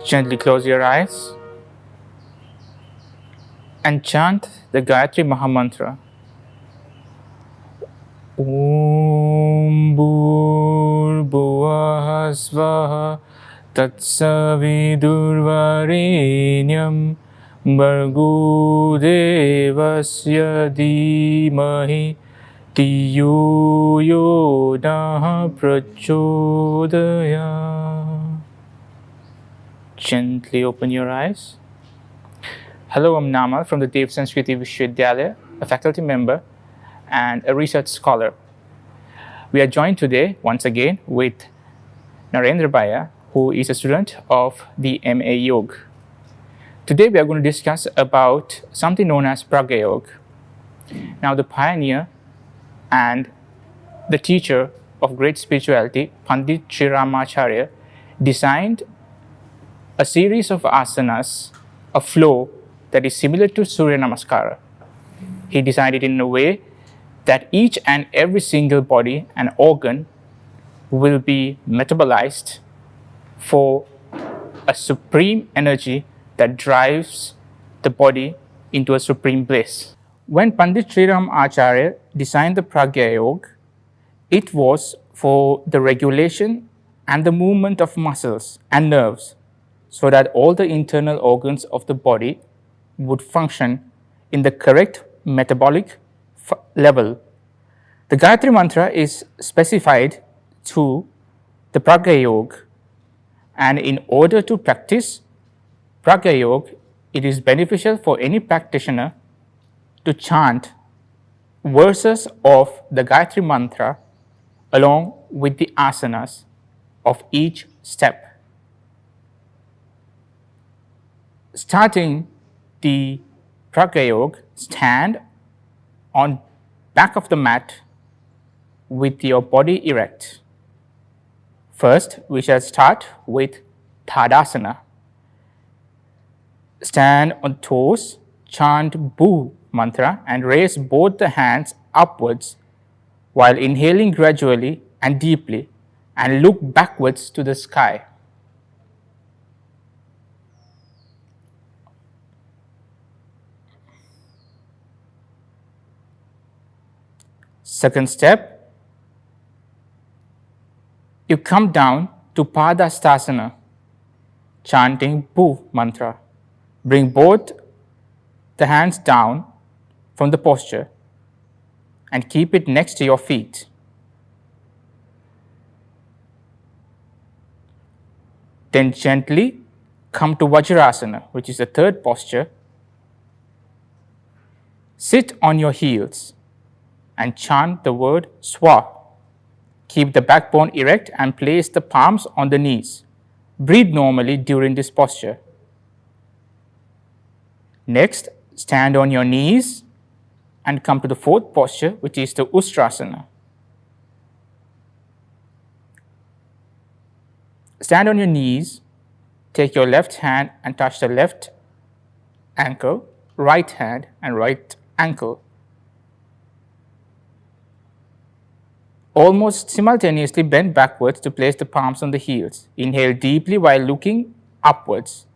Gently close your eyes and chant the Gayatri Mahamantra. Om Bhur Svaha Tatsavidurvarenyam Bhargo Devasya Dhimahi Tiyo Yo Nah Prachodaya. Gently open your eyes. Hello, I'm Namal from the Dev Sanskriti Vishwavidyalaya, a faculty member and a research scholar. We are joined today once again with Narendra Bhaiya, who is a student of the MA Yoga. Today we are going to discuss about something known as Pragya Yoga. Now, the pioneer and the teacher of great spirituality, Pandit Sri Ramacharya, designed a series of asanas, a flow that is similar to Surya Namaskara. He designed it in a way that each and every single body and organ will be metabolized for a supreme energy that drives the body into a supreme bliss. When Pandit Sri Ram Acharya designed the Pragya Yoga, it was for the regulation and the movement of muscles and nerves so that all the internal organs of the body would function in the correct metabolic level. The Gayatri Mantra is specified through the Pragya Yoga, and in order to practice Pragya Yoga, it is beneficial for any practitioner to chant verses of the Gayatri Mantra along with the asanas of each step. Starting the Pragya Yoga, stand on back of the mat with your body erect. First, we shall start with Tadasana. Stand on toes, chant Bhu mantra and raise both the hands upwards while inhaling gradually and deeply and look backwards to the sky. Second step, you come down to Padastasana, chanting Bhu mantra. Bring both the hands down from the posture and keep it next to your feet. Then gently come to Vajrasana, which is the third posture. Sit on your heels and chant the word Swa. Keep the backbone erect and place the palms on the knees. Breathe normally during this posture. Next, stand on your knees and come to the fourth posture, which is the Ustrasana. Stand on your knees, take your left hand and touch the left ankle, right hand and right ankle. Almost simultaneously bend backwards to place the palms on the heels. Inhale deeply while looking upwards.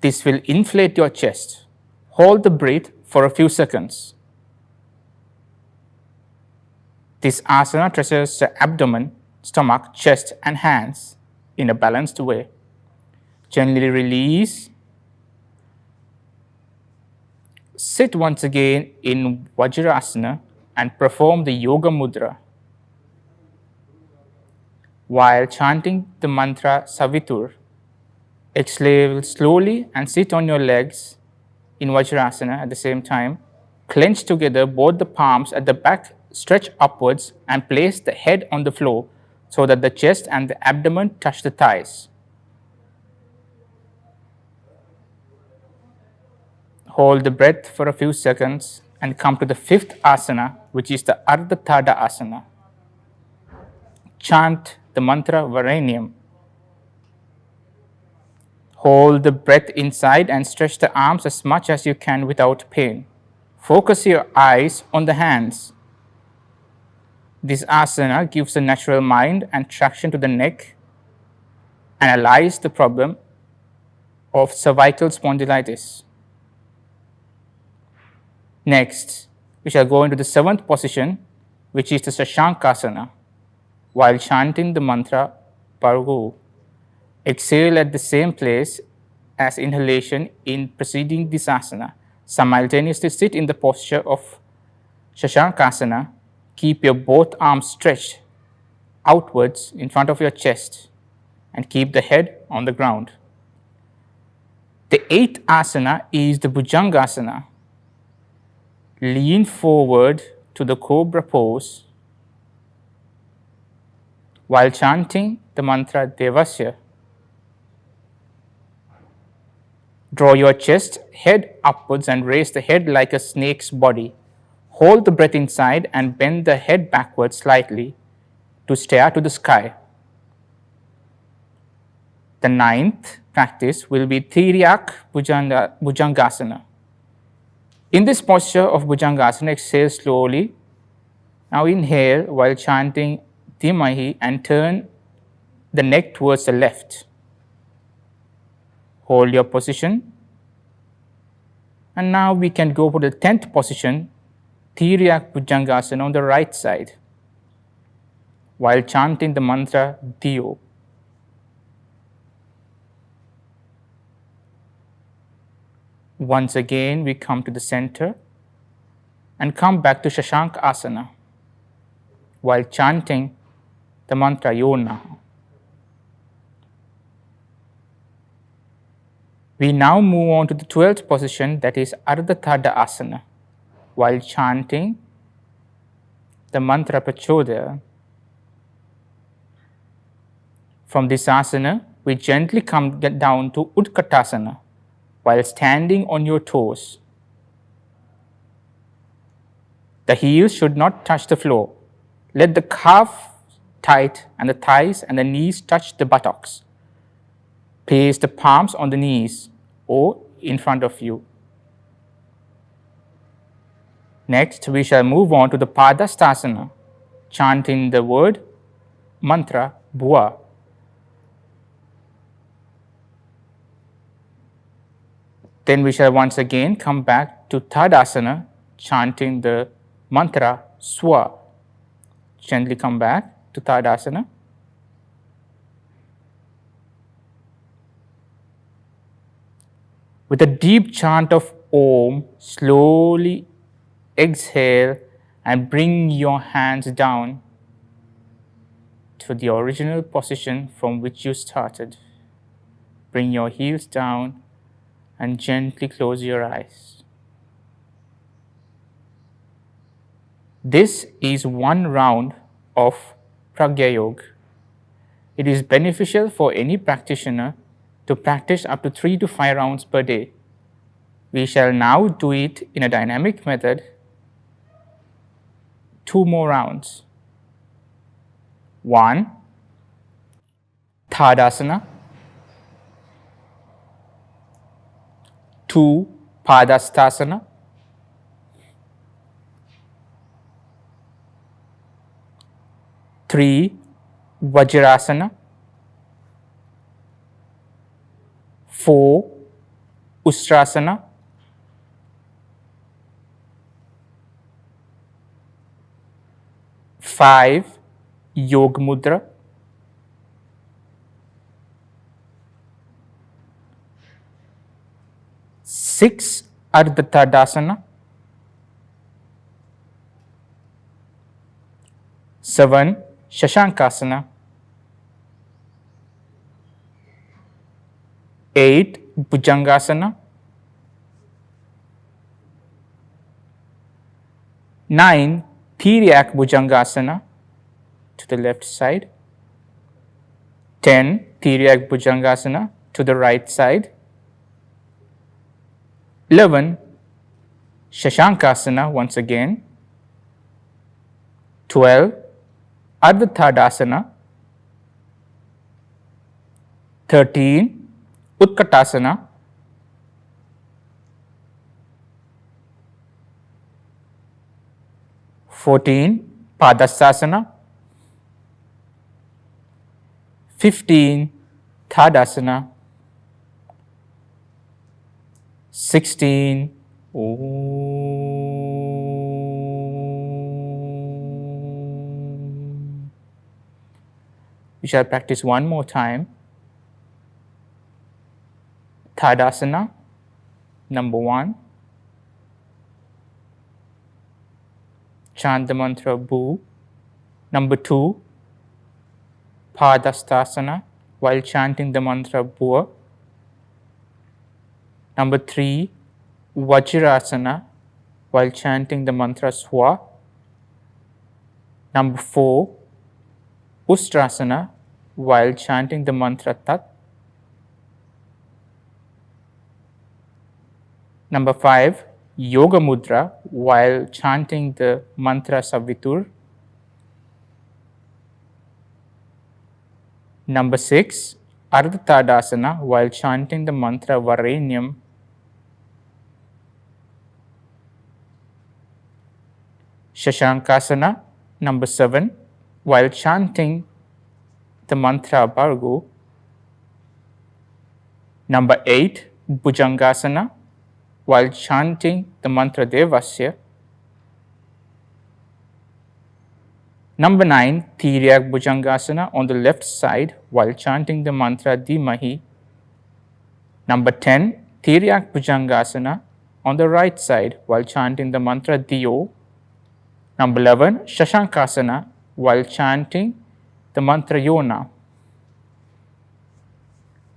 This will inflate your chest. Hold the breath for a few seconds. This asana stretches the abdomen, stomach, chest and hands in a balanced way. Gently release. Sit once again in Vajrasana and perform the Yoga Mudra while chanting the mantra Savitur. Exhale slowly and sit on your legs in Vajrasana at the same time. Clench together both the palms at the back, stretch upwards and place the head on the floor so that the chest and the abdomen touch the thighs. Hold the breath for a few seconds and come to the fifth asana, which is the Ardha Tada asana. Chant the mantra Varenyam. Hold the breath inside and stretch the arms as much as you can without pain. Focus your eyes on the hands. This asana gives a natural mind and traction to the neck, analyze the problem of cervical spondylitis. Next, we shall go into the 7th position, which is the Shashankasana. While chanting the mantra Pargu, exhale at the same place as inhalation in preceding this asana. Simultaneously sit in the posture of Shashankasana. Keep your both arms stretched outwards in front of your chest and keep the head on the ground. The 8th asana is the Bhujangasana. Lean forward to the cobra pose while chanting the mantra Devasya. Draw your chest, head upwards and raise the head like a snake's body. Hold the breath inside and bend the head backwards slightly to stare to the sky. The 9th practice will be Tiryak Bhujangasana. In this posture of Bhujangasana, exhale slowly. Now inhale while chanting Dhimahi and turn the neck towards the left. Hold your position. And now we can go for the 10th position, Tiryak Bhujangasana on the right side, while chanting the mantra Diyo. Once again, we come to the center and come back to Shashank Asana while chanting the mantra Yona. We now move on to the 12th position, that is Ardha Tadha Asana, while chanting the mantra Prachodaya. From this asana, we gently come down to Utkatasana while standing on your toes. The heels should not touch the floor. Let the calf tight and the thighs and the knees touch the buttocks. Place the palms on the knees or in front of you. Next, we shall move on to the Padasthasana, chanting the word mantra Bhuva. Then we shall once again come back to Tadasana, chanting the mantra Swa. Gently come back to Tadasana. With a deep chant of Om, slowly exhale and bring your hands down to the original position from which you started. Bring your heels down and gently close your eyes. This is one round of Pragya Yoga. It is beneficial for any practitioner to practice up to 3 to 5 rounds per day. We shall now do it in a dynamic method, 2 more rounds. 1, Tadasana. 2, Padasthasana. 3, Vajrasana. 4, Ustrasana. 5, Yoga Mudra. 6, Ardha Tadasana. 7, Shashankasana. 8, Bhujangasana. 9, Tiryak Bhujangasana to the left side. 10, Tiryak Bhujangasana to the right side. 11, Shashankasana once again. 12, Ardha Tadasana. 13, Utkatasana. 14, Padasthasana. 15, Tadasana. 16. Om. We shall practice one more time. Tadasana, number 1. Chant the mantra Bhu. Number 2. Padastasana, while chanting the mantra Bhua. Number 3. Vajrasana, while chanting the mantra Swa. Number 4. Ustrasana, while chanting the mantra Tat. Number 5. Yoga Mudra, while chanting the mantra Savitur. Number 6. Ardhatadasana, while chanting the mantra Varenyam. Shashankasana, number 7, while chanting the mantra Bhargo. Number 8. Bhujangasana, while chanting the mantra Devasya. Number 9. Tiryak Bhujangasana on the left side while chanting the mantra Dhimahi. Number 10. Tiryak Bhujangasana on the right side while chanting the mantra Diyo. Number 11. Shashankasana while chanting the mantra Yona.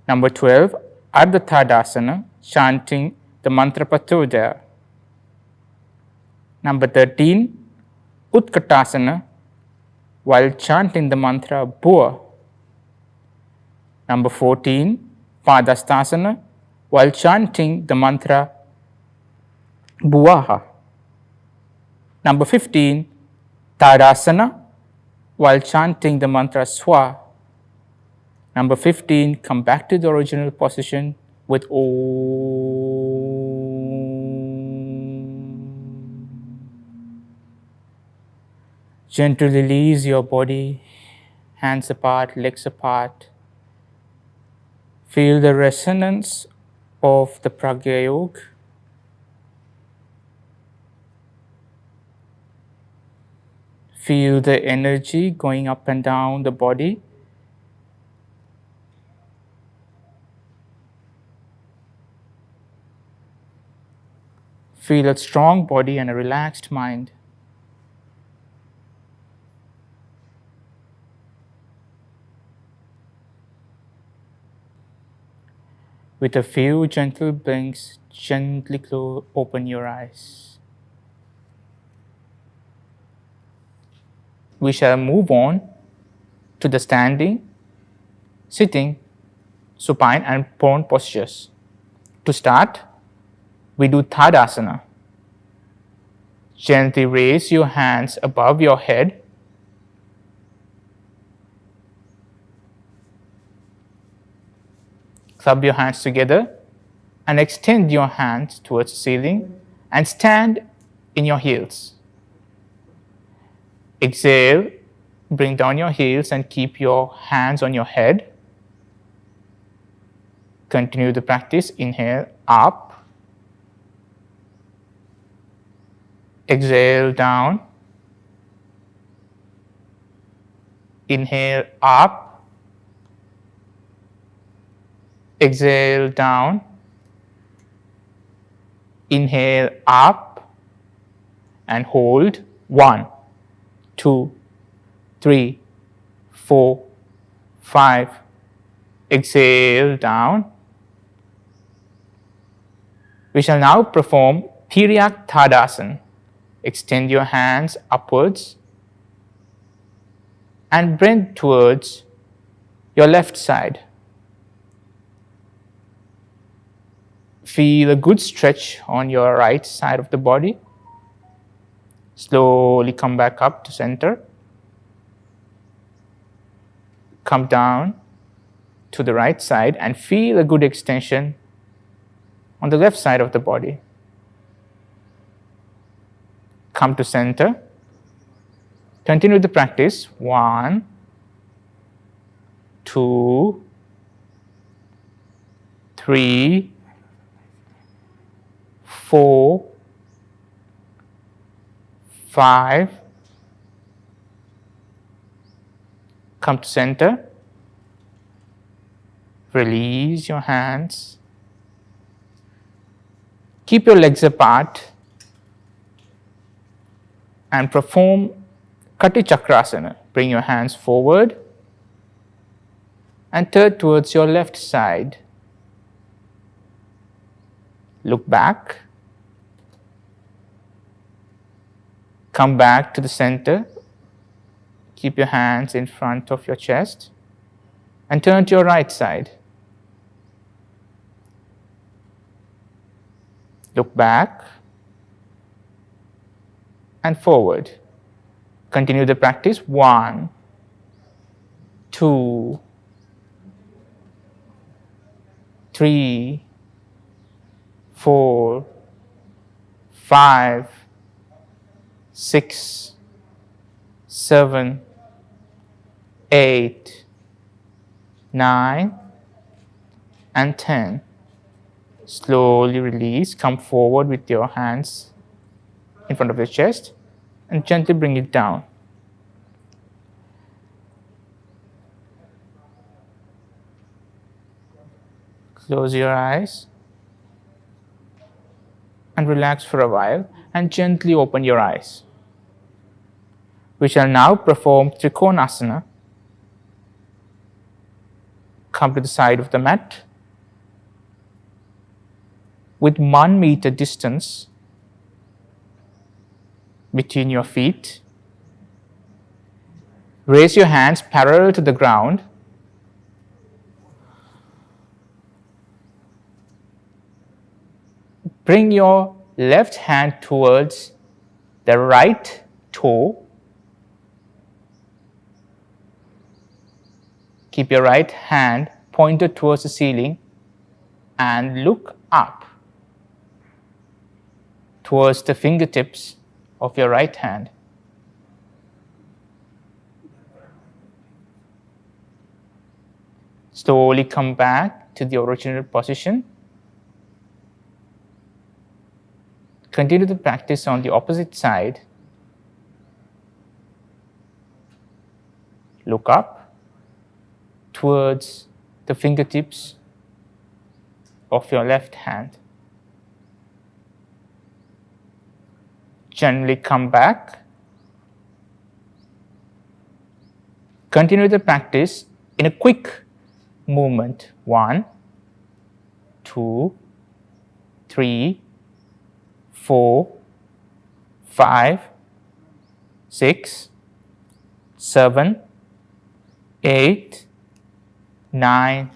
Number 12. Ardhatadasana, chanting the mantra Patodaya. Number 13. Utkatasana, while chanting the mantra Bhua. Number 14. Padastasana, while chanting the mantra Bhuvaha. Number 15. Tadasana, while chanting the mantra Swa. Number 15. Come back to the original position with Om. Gently release your body, hands apart, legs apart. Feel the resonance of the Pragya Yoga. Feel the energy going up and down the body. Feel a strong body and a relaxed mind. With a few gentle blinks, gently open your eyes. We shall move on to the standing, sitting, supine and prone postures. To start, we do Tadasana. Gently raise your hands above your head. Club your hands together and extend your hands towards the ceiling and stand in your heels. Exhale, bring down your heels and keep your hands on your head. Continue the practice. Inhale, up. Exhale, down. Inhale, up. Exhale, down. Inhale, up. And hold. 1, 2, 3, 4, 5. Exhale, down. We shall now perform Tiryak Tadasana. Extend your hands upwards and bend towards your left side. Feel a good stretch on your right side of the body. Slowly come back up to center. Come down to the right side and feel a good extension on the left side of the body. Come to center. Continue the practice. 1, 2, 3, 4, 5. Come to center. Release your hands. Keep your legs apart and perform Kati Chakrasana. Bring your hands forward and turn towards your left side. Look back. Come back to the center. Keep your hands in front of your chest and turn to your right side. Look back and forward. Continue the practice. 1, 2, 3, 4, 5, 6, 7, 8, 9, and 10. Slowly release. Come forward with your hands in front of your chest and gently bring it down. Close your eyes and relax for a while and gently open your eyes. We shall now perform Trikonasana. Come to the side of the mat. With 1 meter distance between your feet, raise your hands parallel to the ground. Bring your left hand towards the right toe. Keep your right hand pointed towards the ceiling and look up towards the fingertips of your right hand. Slowly come back to the original position. Continue the practice on the opposite side. Look up towards the fingertips of your left hand. Gently come back. Continue the practice in a quick movement. 1, 2, 3, 4, 5, 6, 7, 8, 9,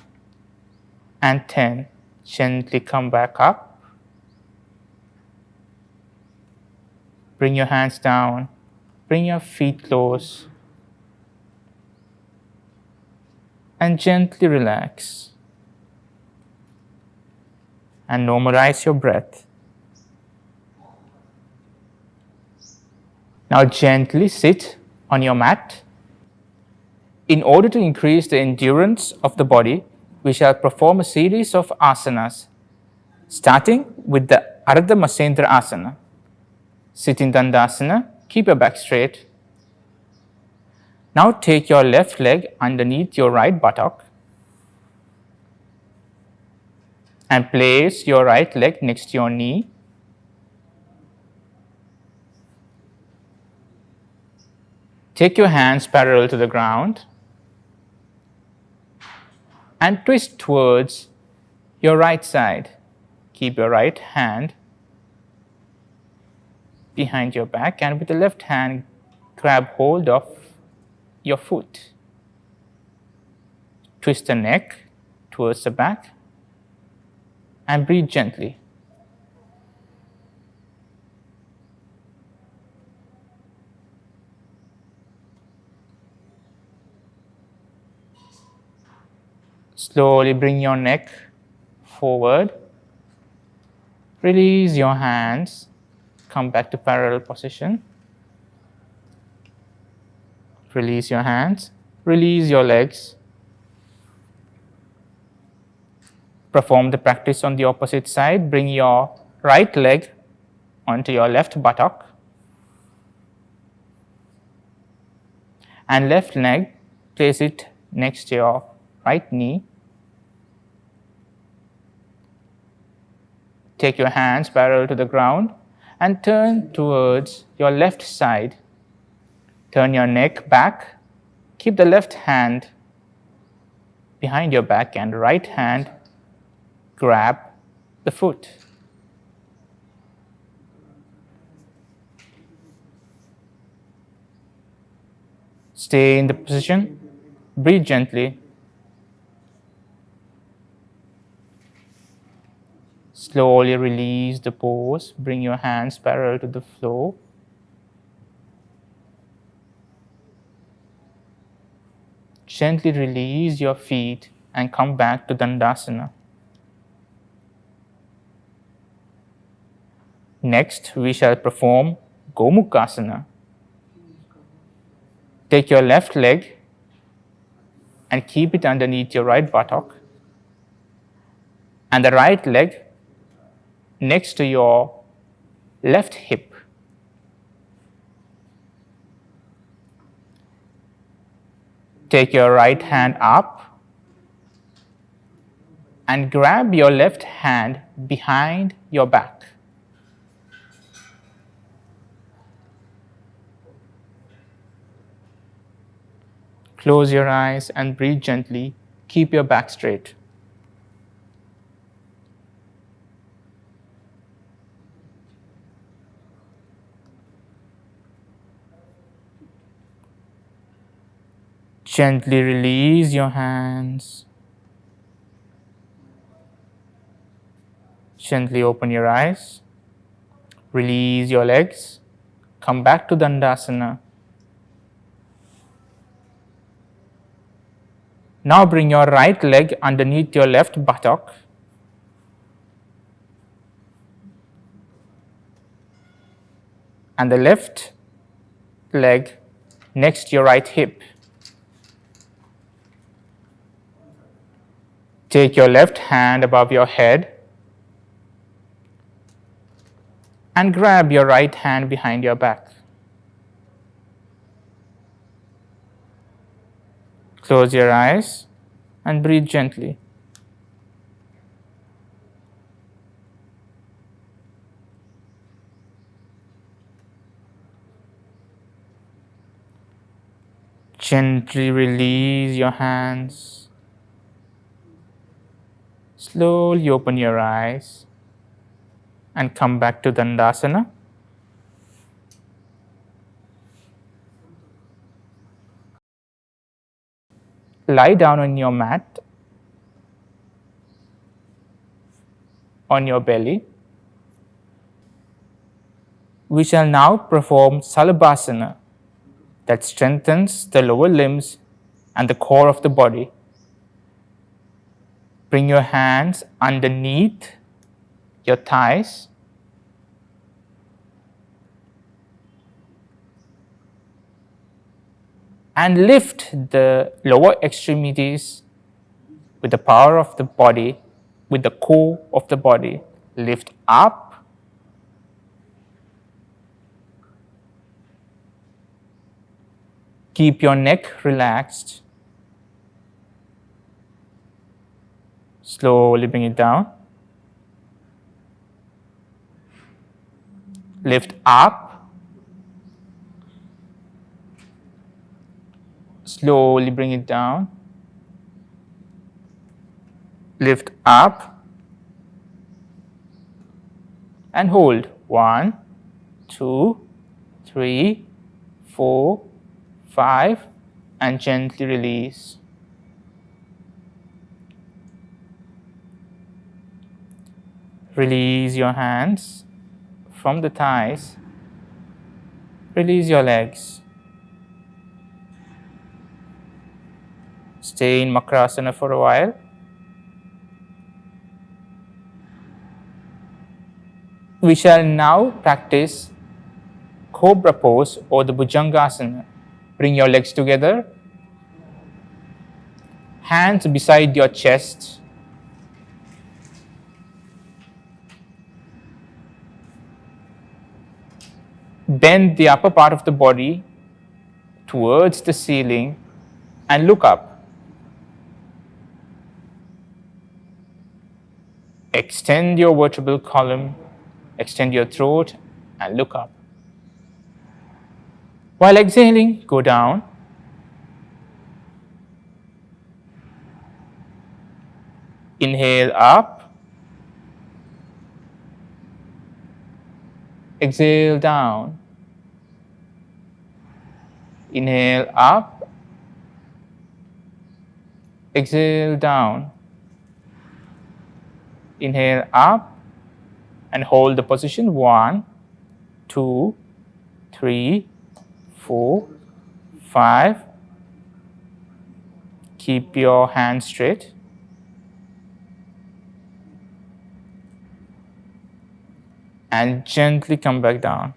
and 10. Gently come back up. Bring your hands down. Bring your feet close. And gently relax. And normalize your breath. Now gently sit on your mat. In order to increase the endurance of the body, we shall perform a series of asanas, starting with the Ardha Masendra Asana. Sit in Dandasana, keep your back straight. Now take your left leg underneath your right buttock and place your right leg next to your knee. Take your hands parallel to the ground and twist towards your right side. Keep your right hand behind your back and with the left hand grab hold of your foot. Twist the neck towards the back and breathe gently. Slowly bring your neck forward. Release your hands. Come back to parallel position. Release your hands. Release your legs. Perform the practice on the opposite side. Bring your right leg onto your left buttock and left leg, place it next to your right knee. Take your hands parallel to the ground and turn towards your left side. Turn your neck back. Keep the left hand behind your back and right hand grab the foot. Stay in the position. Breathe gently. Slowly release the pose. Bring your hands parallel to the floor. Gently release your feet and come back to Dandasana. Next, we shall perform Gomukhasana. Take your left leg and keep it underneath your right buttock, and the right leg next to your left hip. Take your right hand up and grab your left hand behind your back. Close your eyes and breathe gently. Keep your back straight. Gently release your hands. Gently open your eyes. Release your legs. Come back to Dandasana. Now bring your right leg underneath your left buttock. And the left leg next to your right hip. Take your left hand above your head and grab your right hand behind your back. Close your eyes and breathe gently. Gently release your hands. Slowly open your eyes and come back to Dandasana. Lie down on your mat, on your belly. We shall now perform Salabhasana, that strengthens the lower limbs and the core of the body. Bring your hands underneath your thighs. And lift the lower extremities with the power of the body, with the core of the body. Lift up. Keep your neck relaxed. Slowly bring it down. Lift up. Slowly bring it down. Lift up. And hold. 1, 2, 3, 4, 5, and gently release. Release your hands from the thighs. Release your legs. Stay in Makrasana for a while. We shall now practice Cobra pose or the Bhujangasana. Bring your legs together. Hands beside your chest. Bend the upper part of the body towards the ceiling and look up. Extend your vertebral column, extend your throat, and look up. While exhaling, go down. Inhale up. Exhale down. Inhale up. Exhale down. Inhale up and hold the position. 1, 2, 3, 4, 5. Keep your hands straight. And gently come back down.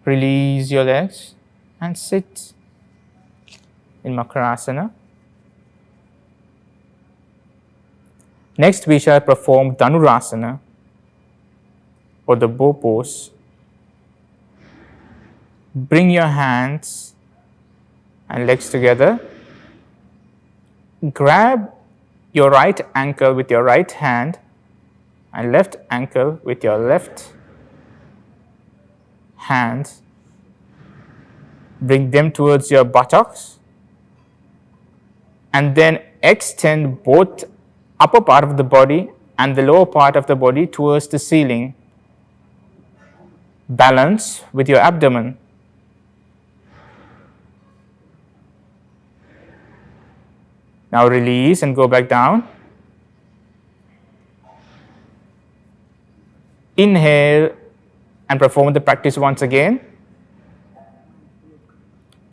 Release your legs and sit in Makarasana. Next, we shall perform Dhanurasana, or the bow pose. Bring your hands and legs together. Grab your right ankle with your right hand and left ankle with your left hand. Bring them towards your buttocks and then extend both upper part of the body and the lower part of the body towards the ceiling. Balance with your abdomen. Now release and go back down. Inhale and perform the practice once again.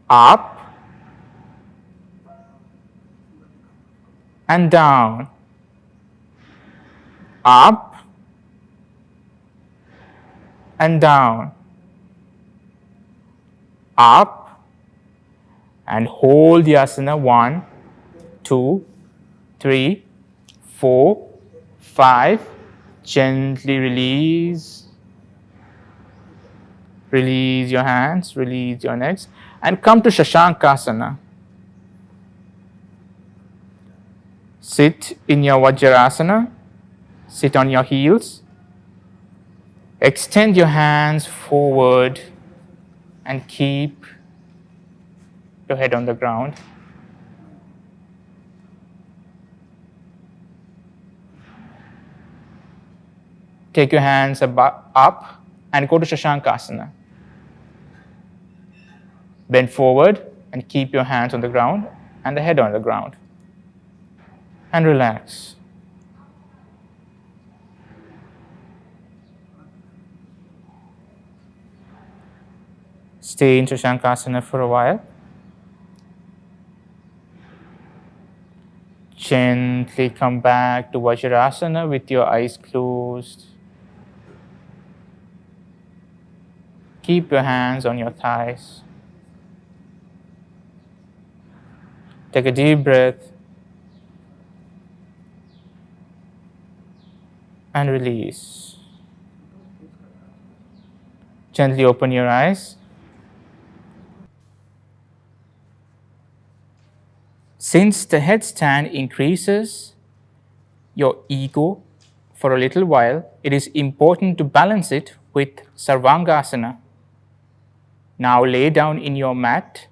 Up and down. Up and down. Up and hold the asana. 1, 2, 3, 4, 5. Gently release. Release your hands, release your necks, and come to Shashankasana. Sit in your Vajrasana. Sit on your heels. Extend your hands forward and keep your head on the ground. Take your hands up and go to Shashankasana. Bend forward and keep your hands on the ground and the head on the ground. And relax. Stay in Shashankasana for a while. Gently come back to Vajrasana with your eyes closed. Keep your hands on your thighs. Take a deep breath and release. Gently open your eyes. Since the headstand increases your ego for a little while, it is important to balance it with Sarvangasana. Now lay down in your mat.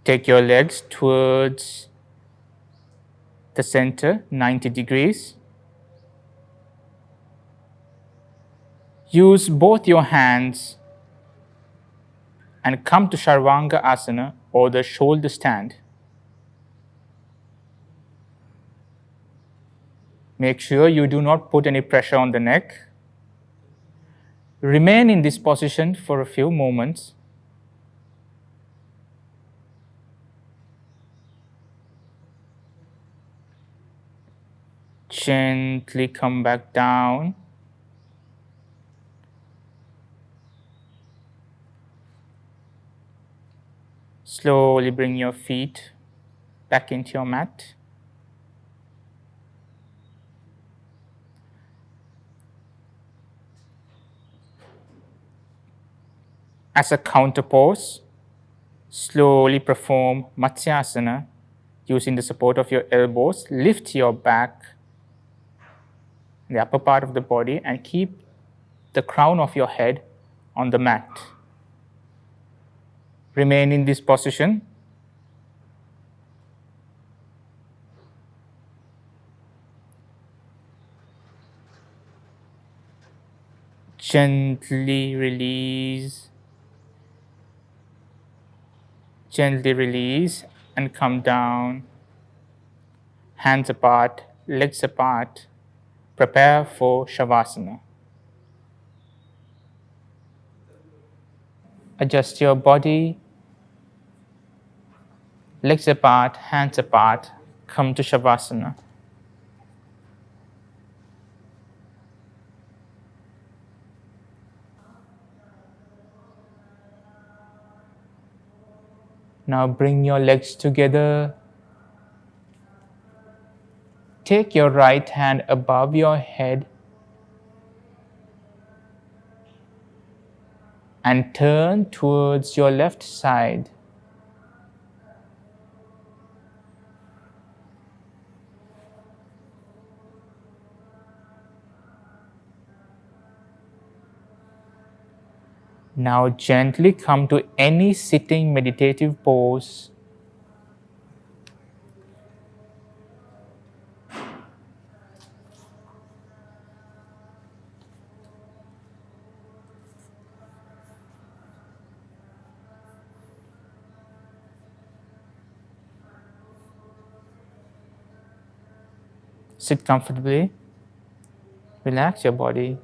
Take your legs towards the center, 90 degrees. Use both your hands and come to Sarvanga Asana, or the shoulder stand. Make sure you do not put any pressure on the neck. Remain in this position for a few moments. Gently come back down. Slowly bring your feet back into your mat. As a counter pose, slowly perform Matsyasana using the support of your elbows. Lift your back, the upper part of the body, and keep the crown of your head on the mat. Remain in this position. Gently release. Gently release and come down. Hands apart, legs apart. Prepare for Shavasana. Adjust your body. Legs apart, hands apart. Come to Shavasana. Now bring your legs together. Take your right hand above your head and turn towards your left side. Now gently come to any sitting meditative pose. Sit comfortably. Relax your body.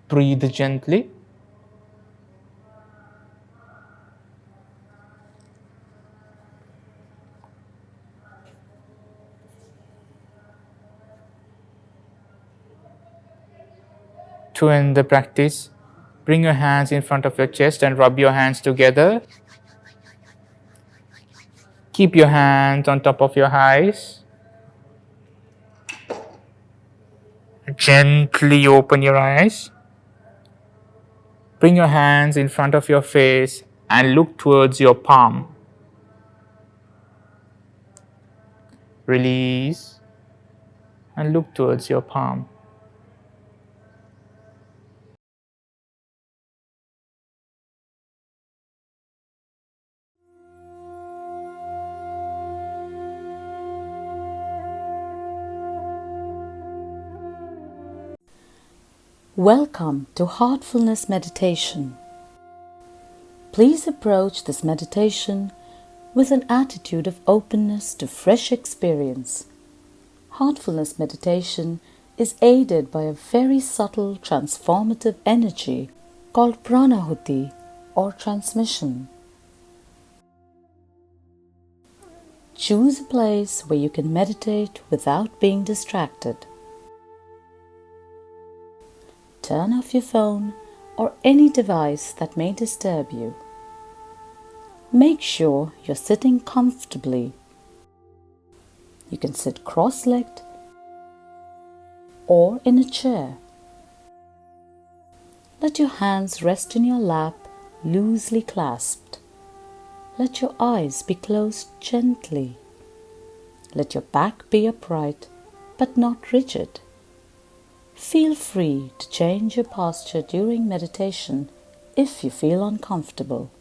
Breathe gently. To end the practice, bring your hands in front of your chest and rub your hands together. Keep your hands on top of your eyes. Gently open your eyes. Bring your hands in front of your face and look towards your palm. Release and look towards your palm. Welcome to Heartfulness Meditation. Please approach this meditation with an attitude of openness to fresh experience. Heartfulness meditation is aided by a very subtle transformative energy called pranahuti or transmission. Choose a place where you can meditate without being distracted. Turn off your phone or any device that may disturb you. Make sure you're sitting comfortably. You can sit cross-legged or in a chair. Let your hands rest in your lap, loosely clasped. Let your eyes be closed gently. Let your back be upright but not rigid. Feel free to change your posture during meditation if you feel uncomfortable.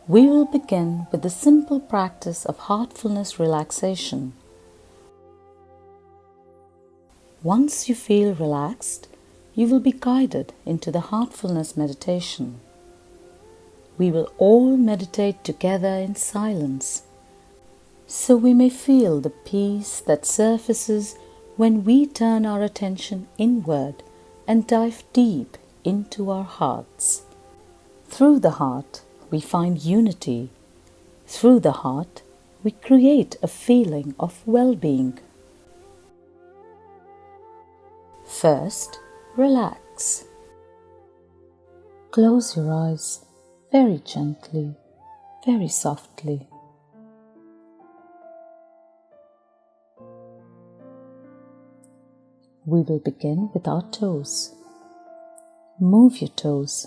We will begin with the simple practice of heartfulness relaxation. Once you feel relaxed, you will be guided into the heartfulness meditation. We will all meditate together in silence, so we may feel the peace that surfaces when we turn our attention inward and dive deep into our hearts. Through the heart, we find unity. Through the heart, we create a feeling of well-being. First, relax. Close your eyes very gently, very softly. We will begin with our toes. Move your toes.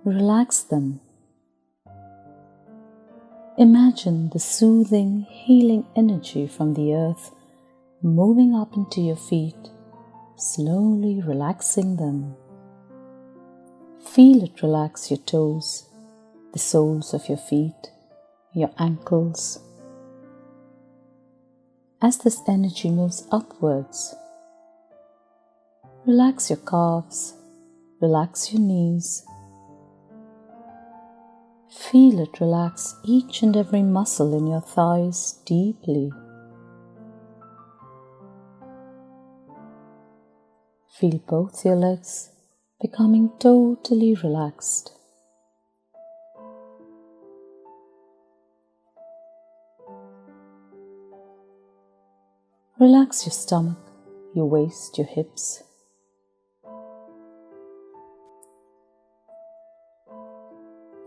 Relax them. Imagine the soothing, healing energy from the earth moving up into your feet, slowly relaxing them. Feel it relax your toes, the soles of your feet, your ankles. As this energy moves upwards, relax your calves, relax your knees. Feel it relax each and every muscle in your thighs deeply. Feel both your legs becoming totally relaxed. Relax your stomach, your waist, your hips.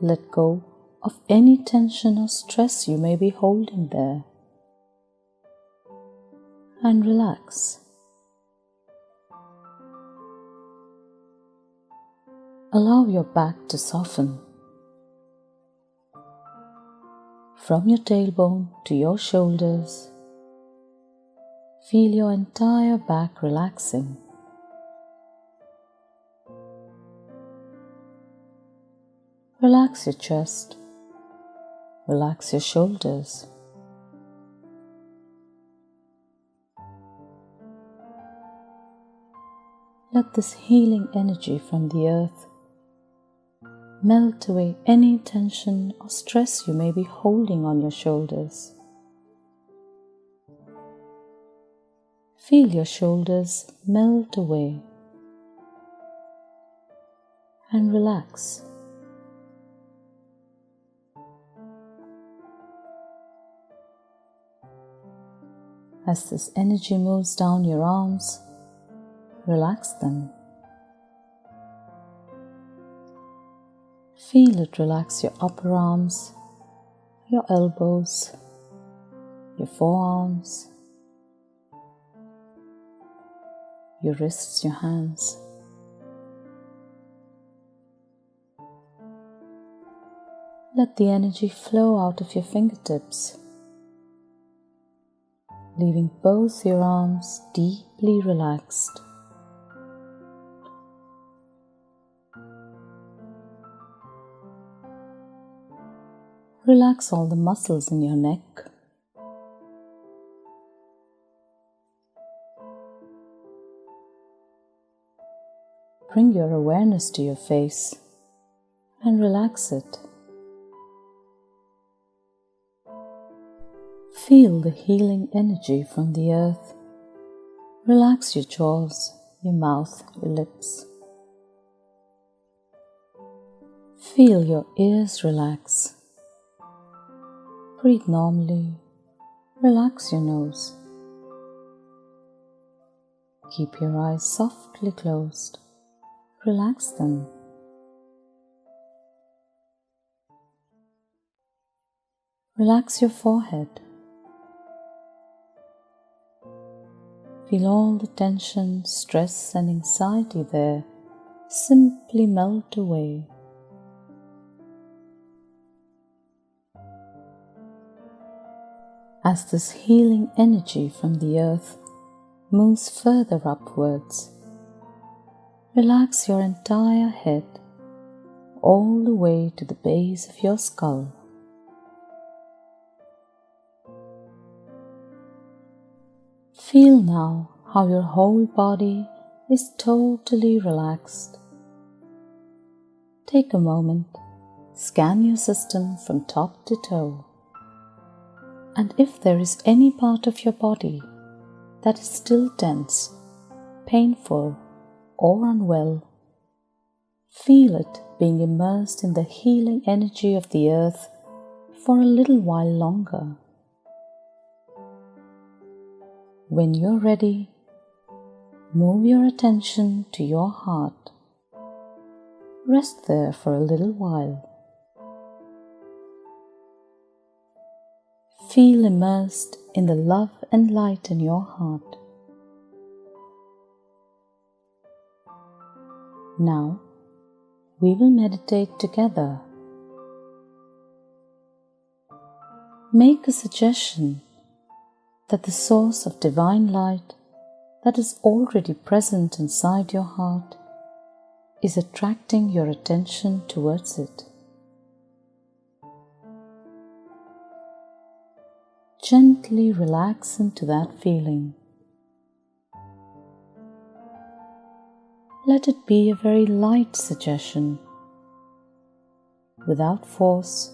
Let go of any tension or stress you may be holding there. And relax. Allow your back to soften. From your tailbone to your shoulders, feel your entire back relaxing. Relax your chest. Relax your shoulders. Let this healing energy from the earth melt away any tension or stress you may be holding on your shoulders. Feel your shoulders melt away and relax. As this energy moves down your arms, relax them. Feel it relax your upper arms, your elbows, your forearms, your wrists, your hands. Let the energy flow out of your fingertips, leaving both your arms deeply relaxed. Relax all the muscles in your neck. Bring your awareness to your face and relax it. Feel the healing energy from the earth. Relax your jaws, your mouth, your lips. Feel your ears relax. Breathe normally. Relax your nose. Keep your eyes softly closed. Relax them. Relax your forehead. Feel all the tension, stress and anxiety there simply melt away. As this healing energy from the earth moves further upwards, relax your entire head all the way to the base of your skull. Feel now how your whole body is totally relaxed. Take a moment, scan your system from top to toe. And if there is any part of your body that is still tense, painful, or unwell, feel it being immersed in the healing energy of the earth for a little while longer. When you're ready, move your attention to your heart. Rest there for a little while. Feel immersed in the love and light in your heart. Now, we will meditate together. Make a suggestion that the source of divine light that is already present inside your heart is attracting your attention towards it. Gently relax into that feeling. Let it be a very light suggestion, without force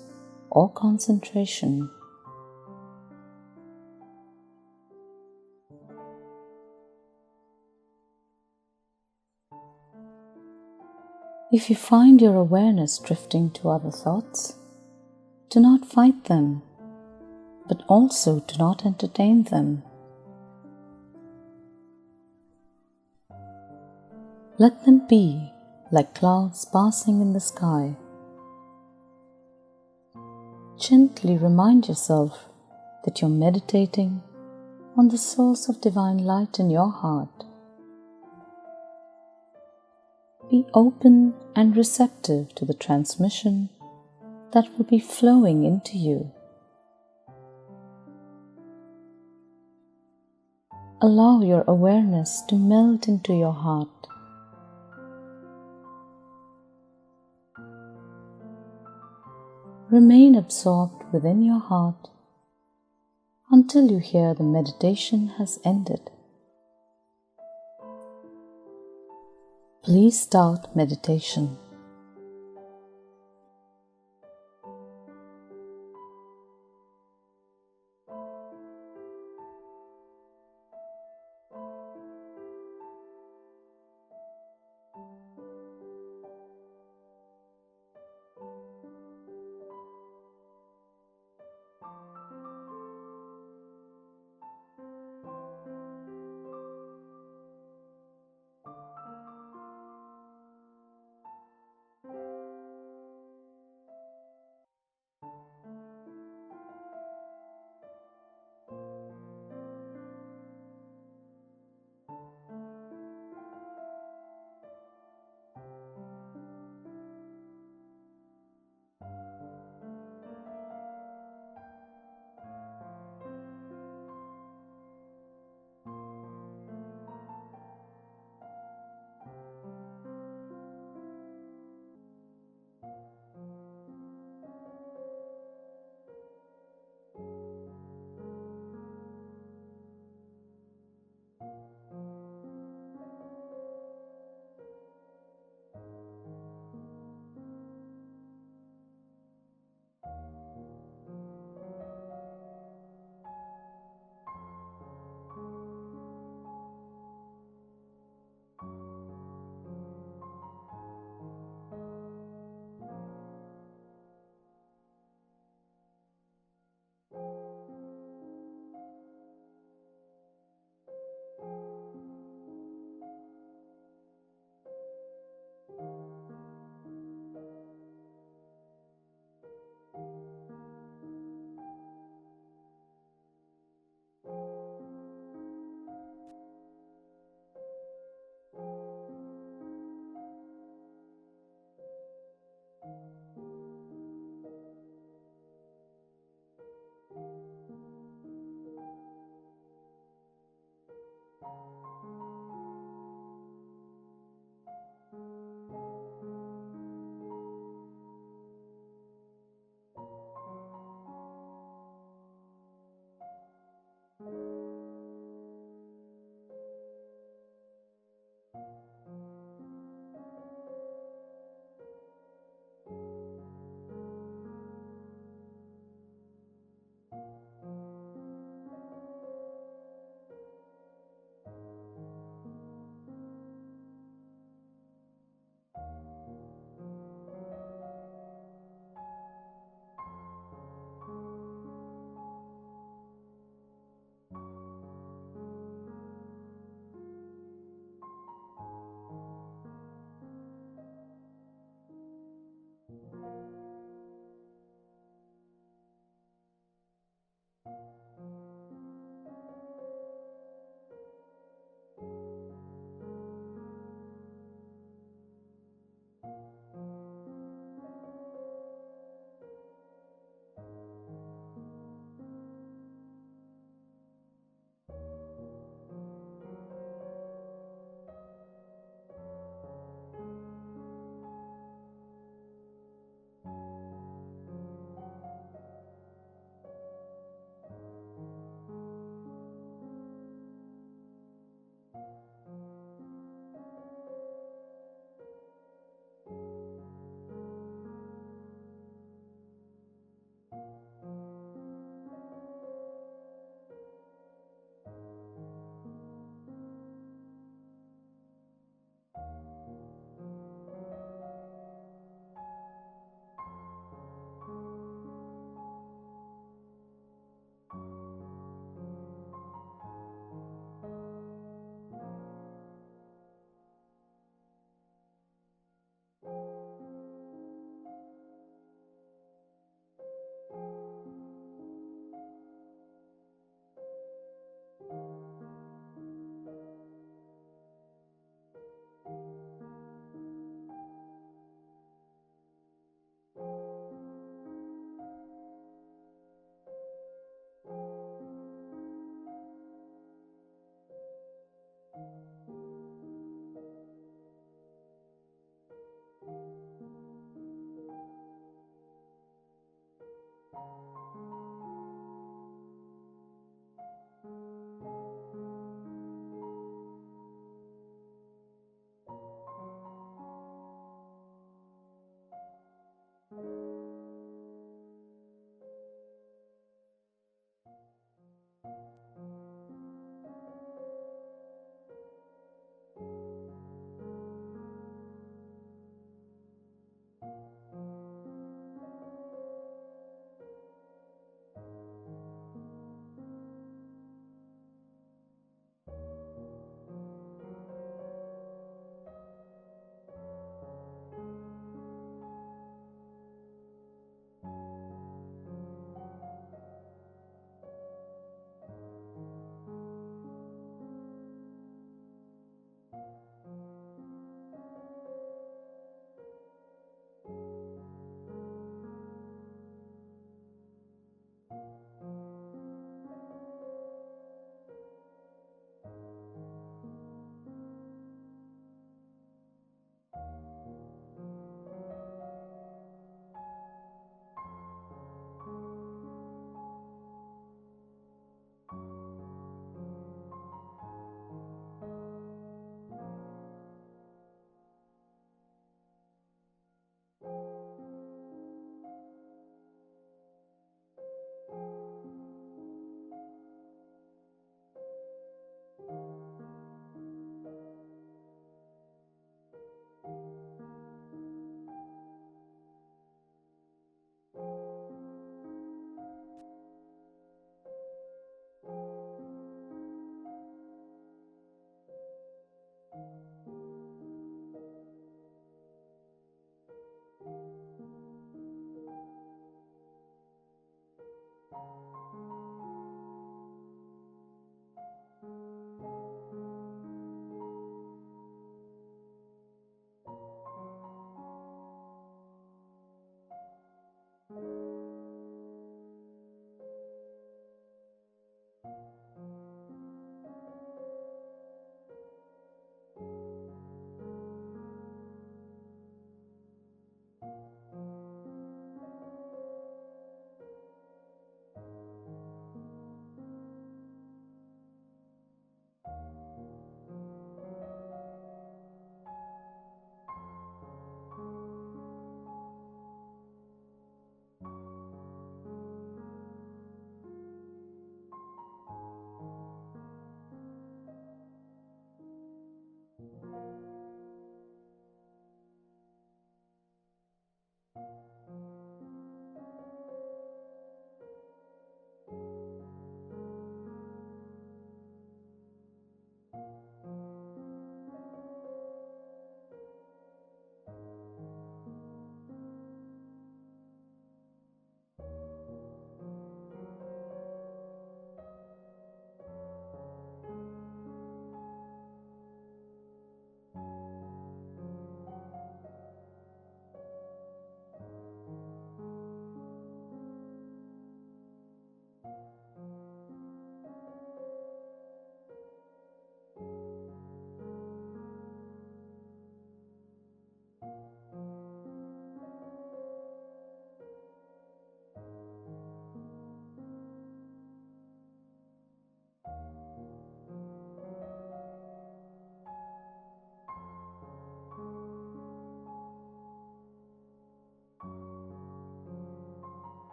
or concentration. If you find your awareness drifting to other thoughts, do not fight them, but also do not entertain them. Let them be like clouds passing in the sky. Gently remind yourself that you're meditating on the source of divine light in your heart. Be open and receptive to the transmission that will be flowing into you. Allow your awareness to melt into your heart. Remain absorbed within your heart until you hear the meditation has ended. Please start meditation.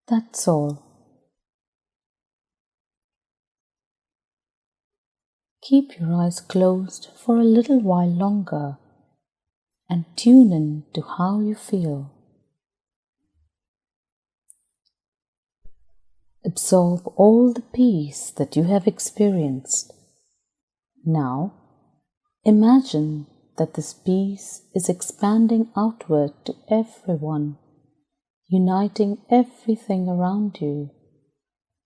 That's all. Keep your eyes closed for a little while longer and tune in to how you feel. Absorb all the peace that you have experienced. Now, imagine that this peace is expanding outward to everyone, uniting everything around you,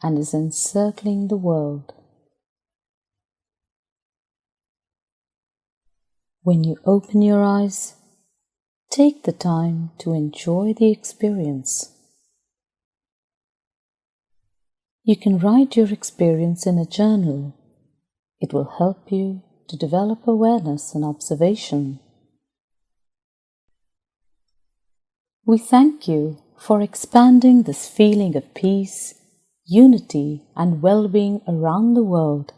and is encircling the world. When you open your eyes, take the time to enjoy the experience. You can write your experience in a journal. It will help you to develop awareness and observation. We thank you for expanding this feeling of peace, unity, and well-being around the world.